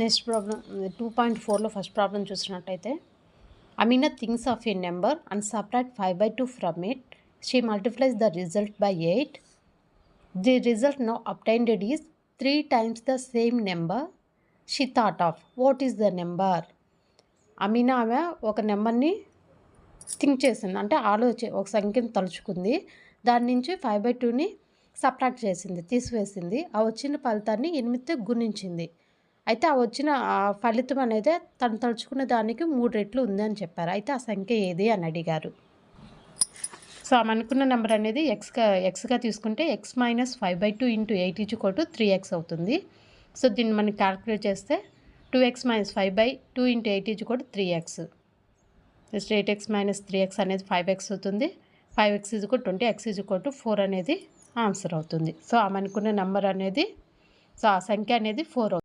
Next problem 2.4లో first problem చూసినట్టయితే Amina thinks of a number and subtract 5/2 from it. She multiplies the result by 8. The result now obtained is 3 times the same number she thought of. What is the number? Amina ఆమె ఒక నెంబర్ని think చేసింది, అంటే ఒక సంఖ్యను తలుచుకుంది. దాని నుంచి 5/2ని subtract చేసింది, తీసివేసింది. ఆ వచ్చిన ఫలితాన్ని 8తో గుణించింది. అయితే ఆ వచ్చిన ఫలితం అనేది తను తలుచుకున్న దానికి 3 రెట్లు ఉందని చెప్పారు. అయితే ఆ సంఖ్య ఏది అని అడిగారు. సో ఆమె అనుకున్న నెంబర్ అనేది ఎక్స్గా తీసుకుంటే x - 5/2 × 8 = 3x అవుతుంది. సో దీన్ని మనం క్యాల్కులేట్ చేస్తే 2x - 5/2 × 8 = 3x. 8x - 3x అనేది 5x అవుతుంది. 5x = 20, x = 4 అనేది ఆన్సర్ అవుతుంది. సో ఆమె అనుకున్న నెంబర్ అనేది, సో ఆ సంఖ్య అనేది 4 అవుతుంది.